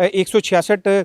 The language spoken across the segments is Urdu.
166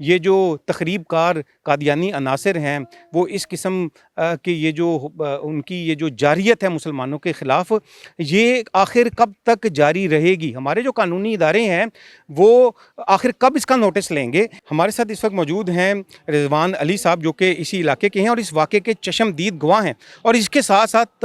یہ جو تخریب کار قادیانی عناصر ہیں وہ اس قسم کی یہ جو ان کی یہ جو جاریت ہے مسلمانوں کے خلاف، یہ آخر کب تک جاری رہے گی؟ ہمارے جو قانونی ادارے ہیں وہ آخر کب اس کا نوٹس لیں گے؟ ہمارے ساتھ اس وقت موجود ہیں رضوان علی صاحب جو کہ اسی علاقے کے ہیں اور اس واقعے کے چشمدید گواہ ہیں، اور اس کے ساتھ ساتھ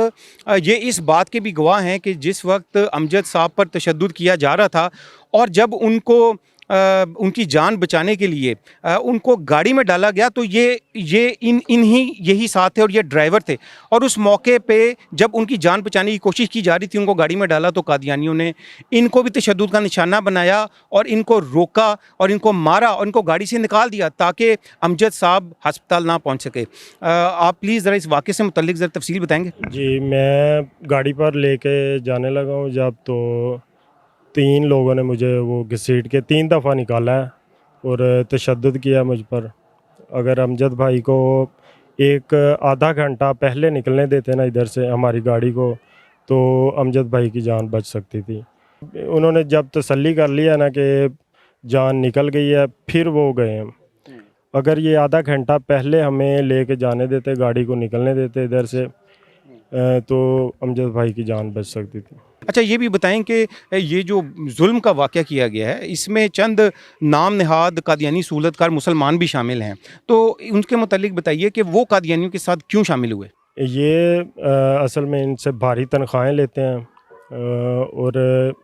یہ اس بات کے بھی گواہ ہیں کہ جس وقت امجد صاحب پر تشدد کیا جا رہا تھا اور جب ان کو ان کی جان بچانے کے لیے ان کو گاڑی میں ڈالا گیا تو یہی ساتھ تھے اور یہ ڈرائیور تھے، اور اس موقع پہ جب ان کی جان بچانے کی کوشش کی جا رہی تھی، ان کو گاڑی میں ڈالا تو قادیانیوں نے ان کو بھی تشدد کا نشانہ بنایا اور ان کو روکا اور ان کو مارا اور ان کو گاڑی سے نکال دیا تاکہ امجد صاحب ہسپتال نہ پہنچ سکے۔ آپ پلیز ذرا اس واقعے سے متعلق ذرا تفصیل بتائیں گے؟ جی، میں گاڑی پر لے کے جانے لگا ہوں جب تو 3 لوگوں نے مجھے وہ گھسیٹ کے 3 دفعہ نکالا ہے اور تشدد کیا مجھ پر۔ اگر امجد بھائی کو ایک آدھا گھنٹہ پہلے نکلنے دیتے نا ادھر سے ہماری گاڑی کو تو امجد بھائی کی جان بچ سکتی تھی۔ انہوں نے جب تسلی کر لیا نا کہ جان نکل گئی ہے پھر وہ گئے ہیں۔ اگر یہ آدھا گھنٹہ پہلے ہمیں لے کے جانے دیتے، گاڑی کو نکلنے دیتے ادھر سے، تو امجد بھائی کی جان بچ سکتی تھی۔ اچھا، یہ بھی بتائیں کہ یہ جو ظلم کا واقعہ کیا گیا ہے اس میں چند نام نہاد قادیانی سہولت کار مسلمان بھی شامل ہیں، تو ان کے متعلق بتائیے کہ وہ قادیانیوں کے ساتھ کیوں شامل ہوئے؟ یہ اصل میں ان سے بھاری تنخواہیں لیتے ہیں اور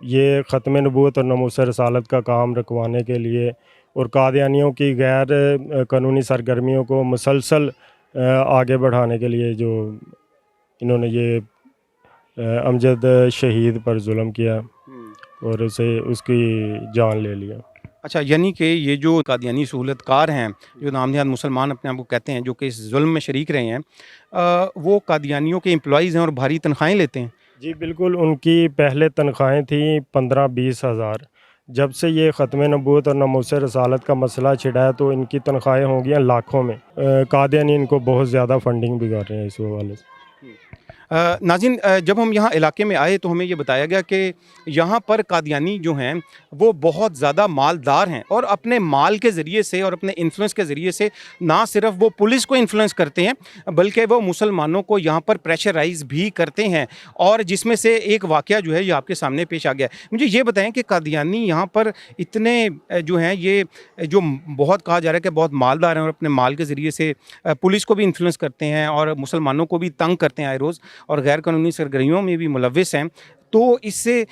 یہ ختم نبوت اور ناموس رسالت کا کام رکوانے کے لیے اور قادیانیوں کی غیر قانونی سرگرمیوں کو مسلسل آگے بڑھانے کے لیے جو انہوں نے یہ امجد شہید پر ظلم کیا اور اس کی جان لے لیا۔ اچھا، یعنی کہ یہ جو قادیانی سہولت کار ہیں، جو نام نہاد مسلمان اپنے آپ کو کہتے ہیں، جو کہ اس ظلم میں شریک رہے ہیں، وہ قادیانیوں کے امپلائیز ہیں اور بھاری تنخواہیں لیتے ہیں؟ جی بالکل، ان کی پہلے تنخواہیں تھیں 15-20 ہزار۔ جب سے یہ ختم نبوت اور ناموس رسالت کا مسئلہ چھڑا ہے تو ان کی تنخواہیں ہو گئی ہیں لاکھوں میں۔ قادیانی ان کو بہت زیادہ فنڈنگ بھی کر رہے ہیں اس حوالے سے۔ ناظرین، جب ہم یہاں علاقے میں آئے تو ہمیں یہ بتایا گیا کہ یہاں پر قادیانی جو ہیں وہ بہت زیادہ مالدار ہیں اور اپنے مال کے ذریعے سے اور اپنے انفلوئنس کے ذریعے سے نہ صرف وہ پولیس کو انفلوئنس کرتے ہیں بلکہ وہ مسلمانوں کو یہاں پر پریشرائز بھی کرتے ہیں، اور جس میں سے ایک واقعہ جو ہے یہ آپ کے سامنے پیش آ گیا۔ مجھے یہ بتائیں کہ قادیانی یہاں پر اتنے جو ہیں، یہ جو بہت کہا جا رہا ہے کہ بہت مالدار ہیں اور اپنے مال کے ذریعے سے پولیس کو بھی انفلوئنس کرتے ہیں اور مسلمانوں کو بھی تنگ کرتے ہیں آئے روز اور غیر قانونی سرگرمیوں میں بھی ملوث ہیں، تو اس سے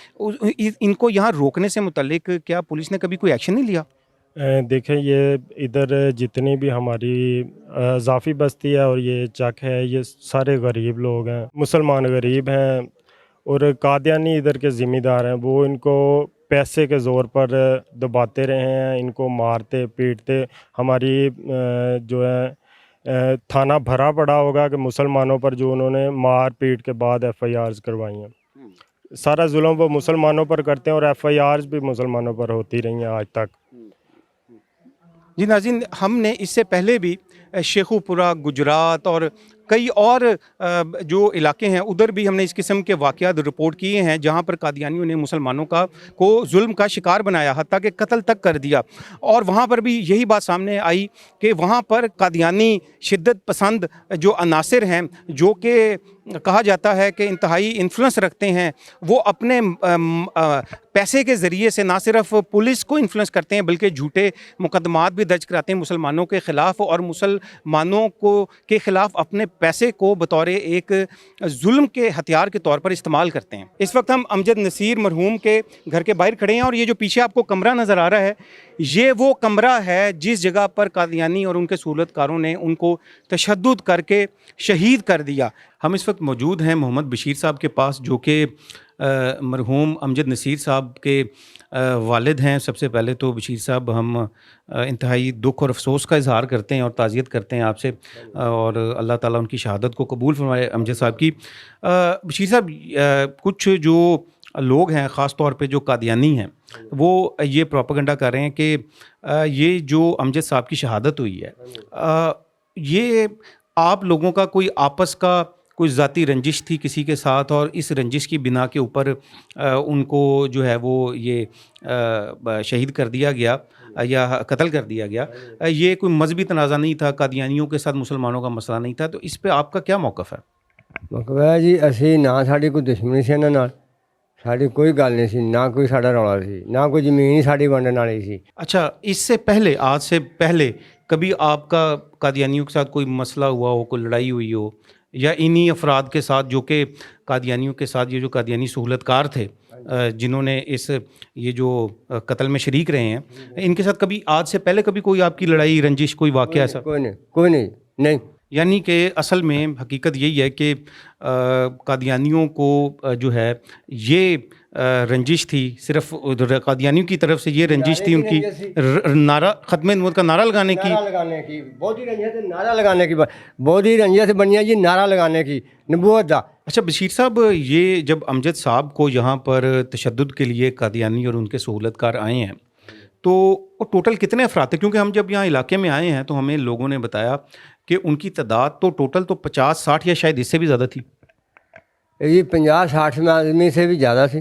ان کو یہاں روکنے سے متعلق کیا پولیس نے کبھی کوئی ایکشن نہیں لیا؟ دیکھیں، یہ ادھر جتنی بھی ہماری اضافی بستی ہے اور یہ چک ہے، یہ سارے غریب لوگ ہیں، مسلمان غریب ہیں، اور قادیانی ادھر کے ذمہ دار ہیں۔ وہ ان کو پیسے کے زور پر دباتے رہے ہیں، ان کو مارتے پیٹتے۔ ہماری جو ہے تھانہ بھرا پڑا ہوگا کہ مسلمانوں پر جو انہوں نے مار پیٹ کے بعد ایف آئی آرز کروائی ہیں۔ سارا ظلم وہ مسلمانوں پر کرتے ہیں اور ایف آئی آرز بھی مسلمانوں پر ہوتی رہی ہیں آج تک۔ جی ناظرین، ہم نے اس سے پہلے بھی شیخو پورہ، گجرات اور کئی اور جو علاقے ہیں ادھر بھی ہم نے اس قسم کے واقعات رپورٹ کیے ہیں جہاں پر قادیانیوں نے مسلمانوں کو ظلم کا شکار بنایا، حتیٰ کہ قتل تک کر دیا، اور وہاں پر بھی یہی بات سامنے آئی کہ وہاں پر قادیانی شدت پسند جو عناصر ہیں، جو کہ کہا جاتا ہے کہ انتہائی انفلوئنس رکھتے ہیں، وہ اپنے پیسے کے ذریعے سے نہ صرف پولیس کو انفلوئنس کرتے ہیں بلکہ جھوٹے مقدمات بھی درج کراتے ہیں مسلمانوں کے خلاف اور مسلمانوں کے خلاف اپنے پیسے کو بطور ایک ظلم کے ہتھیار کے طور پر استعمال کرتے ہیں۔ اس وقت ہم امجد نصیر مرحوم کے گھر کے باہر کھڑے ہیں اور یہ جو پیچھے آپ کو کمرہ نظر آ رہا ہے یہ وہ کمرہ ہے جس جگہ پر قادیانی اور ان کے سہولت کاروں نے ان کو تشدد کر کے شہید کر دیا۔ ہم اس وقت موجود ہیں محمد بشیر صاحب کے پاس جو کہ مرحوم امجد نصیر صاحب کے والد ہیں۔ سب سے پہلے تو بشیر صاحب ہم انتہائی دکھ اور افسوس کا اظہار کرتے ہیں اور تعزیت کرتے ہیں آپ سے، اور اللہ تعالیٰ ان کی شہادت کو قبول فرمائے امجد صاحب کی۔ بشیر صاحب، کچھ جو لوگ ہیں خاص طور پہ جو قادیانی ہیں وہ یہ پروپیگنڈا کر رہے ہیں کہ یہ جو امجد صاحب کی شہادت ہوئی ہے یہ آپ لوگوں کا کوئی آپس کا کوئی ذاتی رنجش تھی کسی کے ساتھ، اور اس رنجش کی بنا کے اوپر ان کو جو ہے وہ یہ شہید کر دیا گیا، یا قتل کر دیا گیا، یہ کوئی مذہبی تنازع نہیں تھا، قادیانیوں کے ساتھ مسلمانوں کا مسئلہ نہیں تھا، تو اس پہ آپ کا کیا موقف ہے؟ ਮਤਲਬ ਹੈ ਜੀ ਅਸੀਂ ਨਾ ਸਾਡੀ ਕੋਈ ਦੁਸ਼ਮਣੀ ਸੀ ਇਹਨਾਂ ਨਾਲ, ਸਾਡੀ ਕੋਈ ਗੱਲ ਨਹੀਂ ਸੀ, ਨਾ ਕੋਈ ਸਾਡਾ ਰੌਲਾ ਸੀ, ਨਾ ਕੋਈ ਜ਼ਮੀਨ ਹੀ ਸਾਡੀ ਵੰਡਣ ਵਾਲੀ ਸੀ। اچھا، اس سے پہلے، آج سے پہلے کبھی آپ کا قادیانیوں کے ساتھ کوئی مسئلہ ہوا ہو، کوئی لڑائی ہوئی ہو، یا انہی افراد کے ساتھ جو کہ قادیانیوں کے ساتھ، یہ جو قادیانی سہولت کار تھے جنہوں نے یہ جو قتل میں شریک رہے ہیں، ان کے ساتھ کبھی آج سے پہلے کبھی کوئی آپ کی لڑائی، رنجش، کوئی واقعہ ایسا؟ کوئی نہیں نہیں یعنی کہ اصل میں حقیقت یہی ہے کہ قادیانیوں کو جو ہے یہ رنجش تھی، صرف قادیانیوں کی طرف سے یہ رنجش تھی ان کی نعرہ ختم نبوت کا نعرہ لگانے کی، بودھی رنجت نعرہ لگانے کی، بودھی رنجت بنی ہے جی نعرہ لگانے کی نبوت دا۔ اچھا بشیر صاحب، یہ جب امجد صاحب کو یہاں پر تشدد کے لیے قادیانی اور ان کے سہولت کار آئے ہیں تو ٹوٹل کتنے افراد تھے؟ کیونکہ ہم جب یہاں علاقے میں آئے ہیں تو ہمیں لوگوں نے بتایا کہ ان کی تعداد تو ٹوٹل تو 50-60 یا شاید اس سے بھی زیادہ تھی۔ یہ 50-60 آدمی سے بھی زیادہ سی،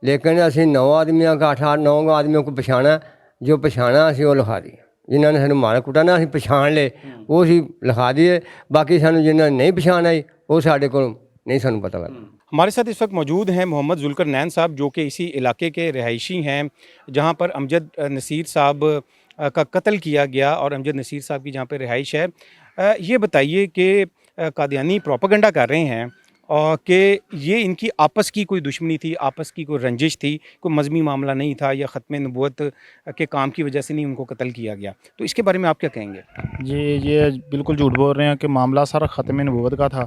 لیکن اسی 9 آدمیوں کا 8-9 آدمیوں کو پچھانا، جو پچھانا اسی وہ لکھا دی، جنہوں نے سانو مارا کٹانا اسی پچھان لے وہ اسی لکھا دیے، باقی سانو جنہوں نے نہیں پچھانا وہ ساڈے کو نہیں سانو پتہ لگا۔ ہمارے ساتھ اس وقت موجود ہیں محمد ذوالقرنین صاحب، جو کہ اسی علاقے کے رہائشی ہیں جہاں پر امجد نصیر صاحب کا قتل کیا گیا اور امجد نصیر صاحب کی جہاں پہ رہائش ہے۔ یہ بتائیے کہ قادیانی پروپیگنڈا کر رہے ہیں اور کہ یہ ان کی آپس کی کوئی دشمنی تھی، آپس کی کوئی رنجش تھی، کوئی مذہبی معاملہ نہیں تھا، یا ختم نبوت کے کام کی وجہ سے نہیں ان کو قتل کیا گیا، تو اس کے بارے میں آپ کیا کہیں گے؟ جی یہ بالکل جھوٹ بول رہے ہیں کہ معاملہ سارا ختم نبوت کا تھا،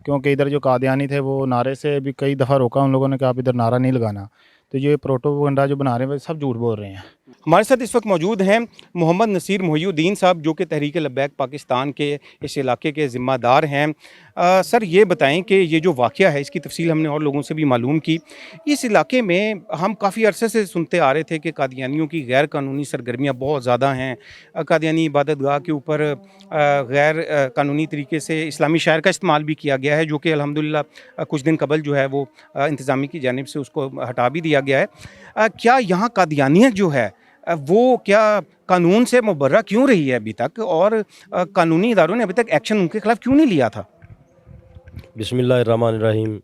کیونکہ ادھر جو قادیانی تھے وہ نعرے سے بھی کئی دفعہ روکا ان لوگوں نے کہ آپ ادھر نعرہ نہیں لگانا، تو یہ پروپیگنڈا جو بنا رہے ہیں وہ سب جھوٹ بول رہے ہیں۔ ہمارے ساتھ اس وقت موجود ہیں محمد نصیر محی الدین صاحب، جو کہ تحریک لبیک پاکستان کے اس علاقے کے ذمہ دار ہیں۔ سر یہ بتائیں کہ یہ جو واقعہ ہے اس کی تفصیل ہم نے اور لوگوں سے بھی معلوم کی، اس علاقے میں ہم کافی عرصے سے سنتے آ رہے تھے کہ قادیانیوں کی غیر قانونی سرگرمیاں بہت زیادہ ہیں، قادیانی عبادت گاہ کے اوپر غیر قانونی طریقے سے اسلامی شاعر کا استعمال بھی کیا گیا ہے، جو کہ الحمدللہ کچھ دن قبل جو ہے وہ انتظامیہ کی جانب سے اس کو ہٹا بھی دیا گیا ہے۔ کیا یہاں قادیانیت جو ہے وہ کیا قانون سے مبرہ کیوں رہی ہے ابھی تک، اور قانونی اداروں نے ابھی تک ایکشن ان کے خلاف کیوں نہیں لیا تھا؟ بسم اللہ الرحمن الرحیم۔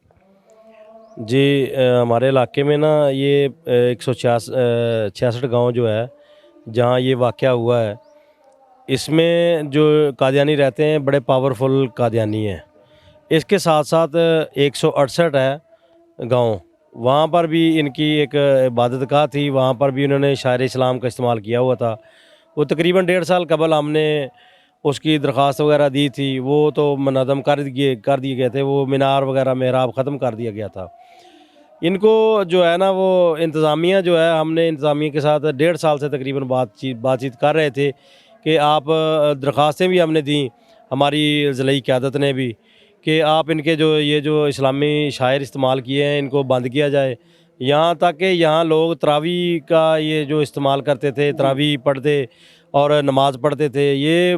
جی ہمارے علاقے میں نا یہ 166 گاؤں جو ہے جہاں یہ واقعہ ہوا ہے، اس میں جو قادیانی رہتے ہیں بڑے پاورفل قادیانی ہیں۔ اس کے ساتھ ساتھ 168 ہے گاؤں، وہاں پر بھی ان کی ایک عبادت گاہ تھی، وہاں پر بھی انہوں نے شاعر اسلام کا استعمال کیا ہوا تھا۔ وہ تقریباً 1.5 سال قبل ہم نے اس کی درخواست وغیرہ دی تھی، وہ تو منہدم کر دیے گئے تھے، وہ مینار وغیرہ محراب ختم کر دیا گیا تھا۔ ان کو جو ہے نا وہ انتظامیہ جو ہے، ہم نے انتظامیہ کے ساتھ 1.5 سال سے تقریباً بات چیت کر رہے تھے کہ آپ درخواستیں بھی ہم نے دیں، ہماری ضلعی قیادت نے بھی، کہ آپ ان کے جو اسلامی شاعر استعمال کیے ہیں ان کو بند کیا جائے۔ یہاں تک کہ یہاں لوگ تراویح کا یہ جو استعمال کرتے تھے، تراویح پڑھتے اور نماز پڑھتے تھے، یہ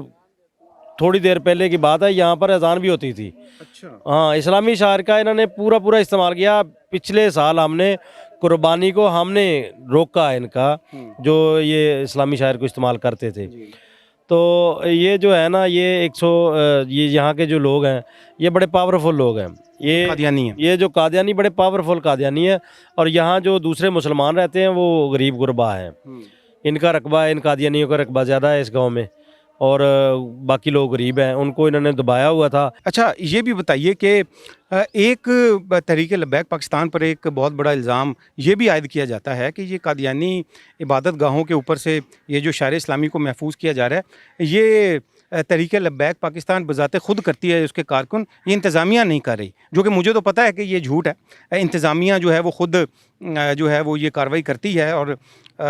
تھوڑی دیر پہلے کی بات ہے، یہاں پر اذان بھی ہوتی تھی۔ اچھا، ہاں، اسلامی شاعر کا انہوں نے پورا استعمال کیا۔ پچھلے سال ہم نے قربانی کو ہم نے روکا ان کا، جو یہ اسلامی شاعر کو استعمال کرتے تھے۔ تو یہ جو ہے نا یہ یہ یہاں کے جو لوگ ہیں یہ بڑے پاورفل لوگ ہیں، قادیانی ہیں، یہ جو قادیانی بڑے پاورفل قادیانی ہیں، اور یہاں جو دوسرے مسلمان رہتے ہیں وہ غریب غربا ہیں۔ ان کا رقبہ، ان قادیانیوں کا رقبہ زیادہ ہے اس گاؤں میں، اور باقی لوگ غریب ہیں، ان کو انہوں نے دبایا ہوا تھا۔ اچھا یہ بھی بتائیے کہ ایک تحریک لبیک پاکستان پر ایک بہت بڑا الزام یہ بھی عائد کیا جاتا ہے کہ یہ قادیانی عبادت گاہوں کے اوپر سے یہ جو شاعر اسلامی کو محفوظ کیا جا رہا ہے، یہ تحریک لبیک پاکستان بذات خود کرتی ہے، اس کے کارکن، یہ انتظامیہ نہیں کر رہی، جو کہ مجھے تو پتہ ہے کہ یہ جھوٹ ہے۔ انتظامیہ جو ہے وہ خود جو ہے وہ یہ کارروائی کرتی ہے اور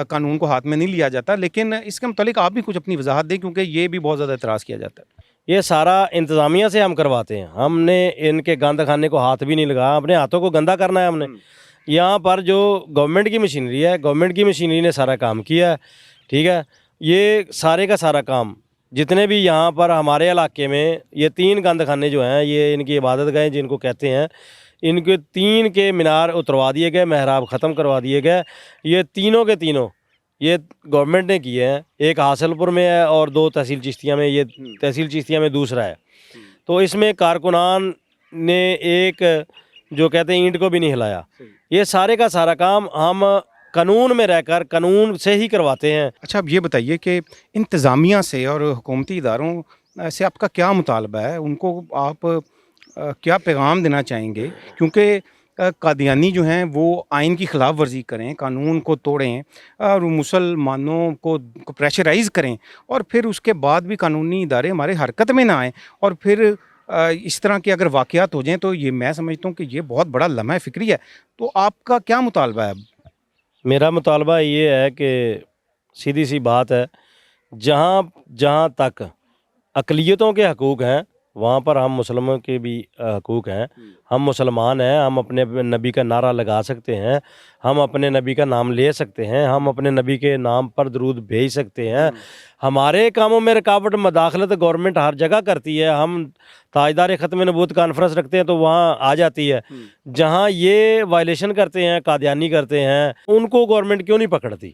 قانون کو ہاتھ میں نہیں لیا جاتا، لیکن اس کے متعلق آپ بھی کچھ اپنی وضاحت دیں، کیونکہ یہ بھی بہت زیادہ اعتراض کیا جاتا ہے۔ یہ سارا انتظامیہ سے ہم کرواتے ہیں، ہم نے ان کے گند خانے کو ہاتھ بھی نہیں لگایا، اپنے ہاتھوں کو گندا کرنا ہے ہم نے۔ یہاں پر جو گورنمنٹ کی مشینری ہے، گورنمنٹ کی مشینری نے سارا کام کیا ہے، ٹھیک ہے۔ یہ سارے کا سارا کام جتنے بھی یہاں پر ہمارے علاقے میں یہ 3 گند خانے جو ہیں، یہ ان کی عبادت گاہیں جن کو کہتے ہیں، ان کے 3 کے مینار اتروا دیے گئے، محراب ختم کروا دیے گئے۔ یہ تینوں کے تینوں یہ گورنمنٹ نے کیے ہیں. ایک حاصل پور میں ہے اور 2 تحصیل چشتیہ میں. یہ تحصیل چشتیہ میں دوسرا ہے. تو اس میں کارکنان نے ایک جو کہتے ہیں اینٹ کو بھی نہیں ہلایا. یہ سارے کا سارا کام ہم قانون میں رہ کر قانون سے ہی کرواتے ہیں. اچھا اب یہ بتائیے کہ انتظامیہ سے اور حکومتی اداروں سے آپ کا کیا مطالبہ ہے؟ ان کو آپ کیا پیغام دینا چاہیں گے؟ کیونکہ قادیانی جو ہیں وہ آئین کی خلاف ورزی کریں، قانون کو توڑیں اور مسلمانوں کو پریشرائز کریں، اور پھر اس کے بعد بھی قانونی ادارے ہمارے حرکت میں نہ آئیں، اور پھر اس طرح کے اگر واقعات ہو جائیں تو یہ میں سمجھتا ہوں کہ یہ بہت بڑا لمحہ فکری ہے. تو آپ کا کیا مطالبہ ہے؟ میرا مطالبہ یہ ہے کہ سیدھی سی بات ہے، جہاں تک اقلیتوں کے حقوق ہیں وہاں پر ہم مسلمانوں کے بھی حقوق ہیں. ہم مسلمان ہیں، ہم اپنے نبی کا نعرہ لگا سکتے ہیں، ہم اپنے نبی کا نام لے سکتے ہیں، ہم اپنے نبی کے نام پر درود بھیج سکتے ہیں. ہمارے کاموں میں رکاوٹ مداخلت گورنمنٹ ہر جگہ کرتی ہے. ہم تاجدار ختم نبوت کانفرنس رکھتے ہیں تو وہاں آ جاتی ہے. جہاں یہ وائلیشن کرتے ہیں، قادیانی کرتے ہیں، ان کو گورنمنٹ کیوں نہیں پکڑتی؟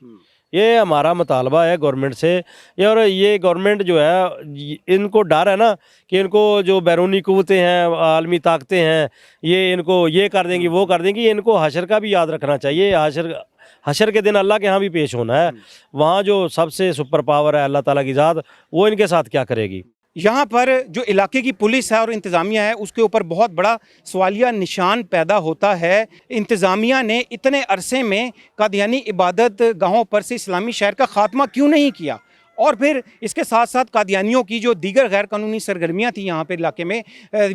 یہ ہمارا مطالبہ ہے گورنمنٹ سے. اور یہ گورنمنٹ جو ہے، ان کو ڈر ہے نا کہ ان کو جو بیرونی قوتیں ہیں، عالمی طاقتیں ہیں، یہ ان کو یہ کر دیں گی وہ کر دیں گی. ان کو حشر کا بھی یاد رکھنا چاہیے. حشر کے دن اللہ کے ہاں بھی پیش ہونا ہے. وہاں جو سب سے سپر پاور ہے اللہ تعالیٰ کی ذات، وہ ان کے ساتھ کیا کرے گی؟ یہاں پر جو علاقے کی پولیس ہے اور انتظامیہ ہے اس کے اوپر بہت بڑا سوالیہ نشان پیدا ہوتا ہے. انتظامیہ نے اتنے عرصے میں قادیانی عبادت گاہوں پر سے اسلامی شہر کا خاتمہ کیوں نہیں کیا؟ اور پھر اس کے ساتھ ساتھ قادیانیوں کی جو دیگر غیر قانونی سرگرمیاں تھیں یہاں پہ علاقے میں،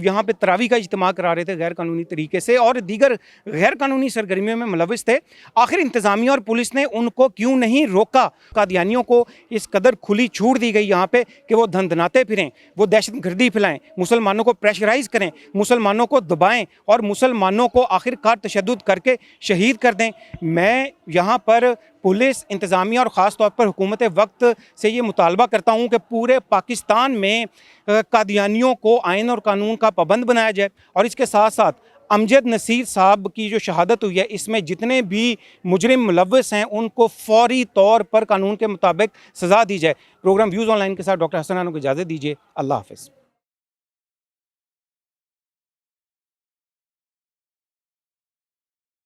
یہاں پہ تراویح کا اجتماع کرا رہے تھے غیر قانونی طریقے سے اور دیگر غیر قانونی سرگرمیوں میں ملوث تھے. آخر انتظامیہ اور پولیس نے ان کو کیوں نہیں روکا؟ قادیانیوں کو اس قدر کھلی چھوٹ دی گئی یہاں پہ کہ وہ دھندناتے پھریں، وہ دہشت گردی پھیلائیں، مسلمانوں کو پریشرائز کریں، مسلمانوں کو دبائیں اور مسلمانوں کو آخر کار تشدد کر کے شہید کر دیں. میں یہاں پر پولیس انتظامیہ اور خاص طور پر حکومت وقت سے یہ مطالبہ کرتا ہوں کہ پورے پاکستان میں قادیانیوں کو آئین اور قانون کا پابند بنایا جائے، اور اس کے ساتھ ساتھ امجد نصیر صاحب کی جو شہادت ہوئی ہے اس میں جتنے بھی مجرم ملوث ہیں ان کو فوری طور پر قانون کے مطابق سزا دی جائے. پروگرام ویوز آن لائن کے ساتھ ڈاکٹر حسن رانو کو اجازت دیجیے. اللہ حافظ.